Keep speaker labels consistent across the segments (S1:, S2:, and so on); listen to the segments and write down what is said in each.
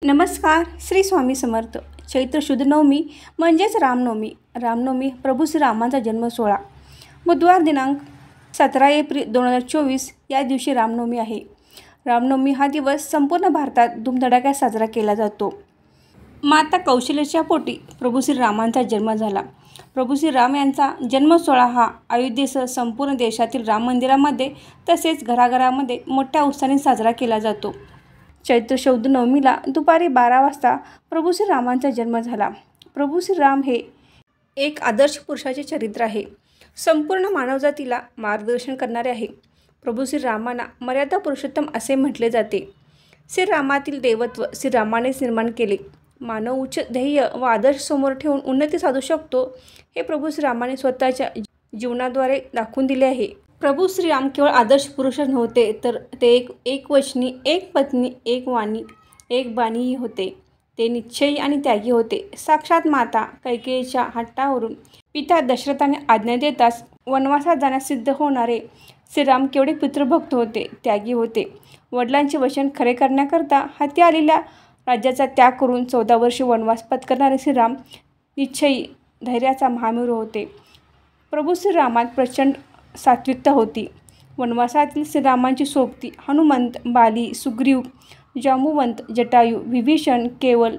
S1: नमस्कार. श्री स्वामी समर्थ. चैत्र शुद्ध नवमी म्हणजेच रामनवमी. रामनवमी प्रभू श्रीरामांचा जन्म सोहळा. बुधवार दिनांक 17 एप्रिल 2024 या दिवशी रामनवमी आहे. रामनवमी हा दिवस संपूर्ण भारतात धूमधडाक्यात साजरा केला जातो. माता कौशल्याच्या पोटी प्रभू श्रीरामांचा जन्म झाला. प्रभू श्रीराम यांचा जन्म सोहळा हा अयोध्येसह संपूर्ण देशातील राम मंदिरामध्ये तसेच घराघरामध्ये मोठ्या उत्साहाने साजरा केला जातो. चैत्र शुद्ध नवमीला दुपारी 12 वाजता प्रभू श्रीरामांचा जन्म झाला. प्रभू श्रीराम हे एक आदर्श पुरुषाचे चरित्र आहे. संपूर्ण मानवजातीला मार्गदर्शन करणारे आहे. प्रभू श्रीरामांना मर्यादा पुरुषोत्तम असे म्हटले जाते. श्रीरामातील देवत्व श्रीरामानेच निर्माण केले. मानव उच्च ध्येय व आदर्श समोर ठेवून उन्नती साधू शकतो हे प्रभू श्रीरामाने स्वतःच्या जीवनाद्वारे दाखवून दिले आहे. प्रभू श्रीराम केवळ आदर्श पुरुषच नव्हते, तर ते एक वचनी, एक पत्नी, एक वाणी, एक बाणीही होते. ते निश्चयी आणि त्यागी होते. साक्षात माता कैकेयीच्या हट्टावरून पिता दशरथाने आज्ञा देताच वनवासात जाण्यास सिद्ध होणारे श्रीराम केवढे पितृभक्त होते, त्यागी होते. वडिलांचे वचन खरे करण्याकरता हाती आलेल्या राज्याचा त्याग करून 14 वर्षे वनवास पत्करणारे श्रीराम निश्चयी धैर्याचा महामेरू होते. प्रभू श्रीरामात प्रचंड सात्विकता होती. वनवासातील श्रीरामांची सोबती हनुमंत, बाली, सुग्रीव, जांबुवंत, जटायू, विभीषण, केवल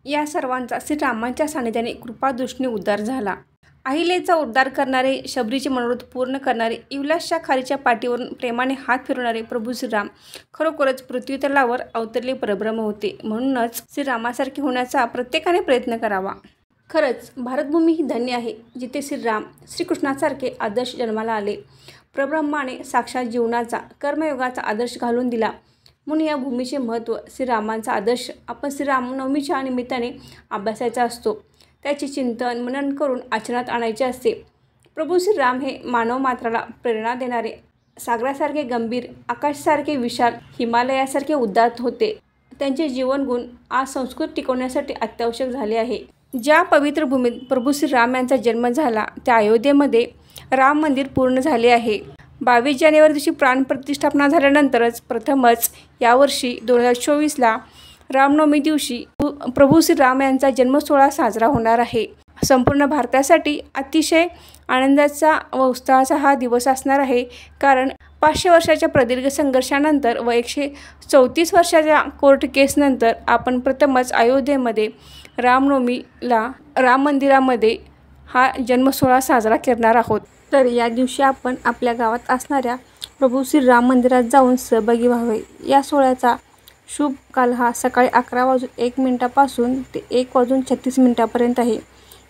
S1: या सर्वांचा श्रीरामांच्या सानिध्याने कृपादृष्टीने उद्धार झाला. अहिलेचा उद्धार करणारे, शबरीचे मनोरथ पूर्ण करणारे, इवलासच्या खारीच्या पाठीवरून प्रेमाने हात फिरवणारे प्रभू श्रीराम खरोखरच पृथ्वीतलावर अवतरले परब्रह्म होते. म्हणूनच श्रीरामासारखे होण्याचा प्रत्येकाने प्रयत्न करावा. खरंच भारतभूमी ही धन्य आहे, जिथे श्रीराम श्रीकृष्णासारखे आदर्श जन्माला आले. परब्रह्माने साक्षात जीवनाचा कर्मयोगाचा आदर्श घालून दिला. म्हणून या भूमीचे महत्त्व, श्रीरामांचा आदर्श आपण श्रीरामनवमीच्या निमित्ताने अभ्यासायचा असतो. त्याचे चिंतन मनन करून आचरणात आणायचे असते. प्रभू श्रीराम हे मानव मात्राला प्रेरणा देणारे, सागरासारखे गंभीर, आकाशासारखे विशाल, हिमालयासारखे उदात्त होते. त्यांचे जीवनगुण आज संस्कृती टिकवण्यासाठी अत्यावश्यक झाले आहे. ज्या पवित्र भूमीत प्रभू श्रीराम यांचा जन्म झाला त्या अयोध्येमध्ये राम मंदिर पूर्ण झाले आहे. 22 जानेवारी दिवशी प्राणप्रतिष्ठापना झाल्यानंतरच प्रथमच यावर्षी 2024ला रामनवमी दिवशी प्रभू श्रीराम यांचा जन्मसोहळा साजरा होणार आहे. संपूर्ण भारतासाठी अतिशय आनंदाचा व उत्साहाचा हा दिवस असणार आहे. कारण 500 वर्षाच्या प्रदीर्घ संघर्षानंतर व 134 वर्षाच्या कोर्ट केसनंतर आपण प्रथमच अयोध्येमध्ये रामनवमीला राम मंदिरामध्ये हा जन्मसोहळा साजरा करणार आहोत. तर या दिवशी आपण आपल्या गावात असणाऱ्या प्रभू श्रीराम मंदिरात जाऊन सहभागी व्हावे. या सोहळ्याचा शुभ काल हा सकाळी 11:01 पासून ते 1:36 आहे.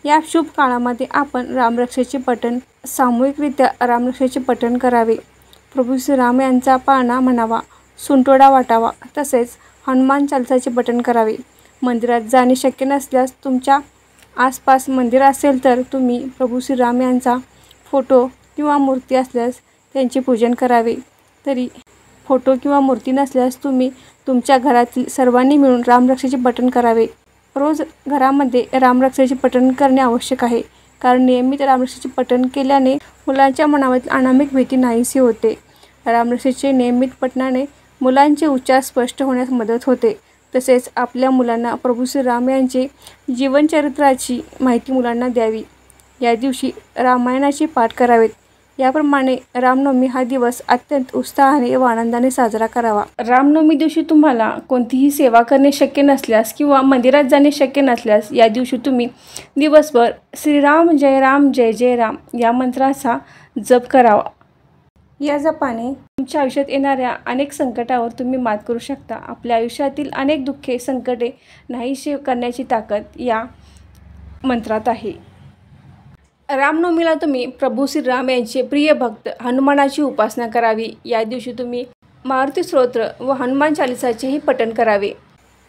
S1: या शुभ काळामध्ये आपण रामरक्षेचे पठण, सामूहिकरित्या रामरक्षेचे पठण करावे. प्रभू श्रीराम यांचा पाळणा म्हणावा, सुंटोडा वाटावा, तसेच हनुमान चालिसाचे पठण करावे. मंदिरात जाणे शक्य नसल्यास तुमच्या आसपास मंदिर असेल तर तुम्ही प्रभू श्रीराम यांचा फोटो किंवा मूर्ती असल्यास त्यांचे पूजन करावे. तरी फोटो किंवा मूर्ती नसल्यास तुम्ही तुमच्या घरातील सर्वांनी मिळून रामरक्षेचे पठण करावे. रोज घरामध्ये रामरक्षेचे पठण करणे आवश्यक आहे. कारण नियमित रामरक्षेचे पठण केल्याने मुलांच्या मनामधील अनामिक भीती नाहीशी होते. रामरक्षेचे नियमित पठणाने मुलांचे उच्चार स्पष्ट होण्यास मदत होते. तसेच आपल्या मुलांना प्रभू श्रीराम यांचे जीवनचरित्राची माहिती मुलांना द्यावी. या दिवशी रामायणाचे पाठ करावेत. याप्रमाणे रामनवमी हा दिवस अत्यंत उत्साहाने व आनंदाने साजरा करावा. रामनवमी दिवशी तुम्हाला कोणतीही सेवा करणे शक्य नसल्यास किंवा मंदिरात जाणे शक्य नसल्यास या दिवशी तुम्ही दिवसभर श्रीराम जय जय राम या मंत्राचा जप करावा. या जपाने तुमच्या आयुष्यात येणाऱ्या अनेक संकटावर तुम्ही मात करू शकता. आपल्या आयुष्यातील अनेक दुःखे, संकटे नाहीशी करण्याची ताकद या मंत्रात आहे. रामनवमीला तुम्ही प्रभू श्रीराम यांचे प्रिय भक्त हनुमानाची उपासना करावी. या दिवशी तुम्ही मारुती स्तोत्र व हनुमान चालिसाचेही पठण करावे.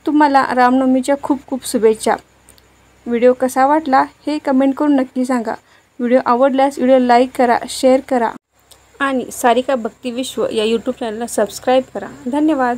S1: तुम्हाला रामनवमीच्या खूप खूप शुभेच्छा. व्हिडिओ कसा वाटला हे कमेंट करून नक्की सांगा. व्हिडिओ आवडल्यास व्हिडिओ लाईक करा, शेअर करा आणि सारिका भक्ती विश्व या यूट्यूब चॅनलला सबस्क्राईब करा. धन्यवाद.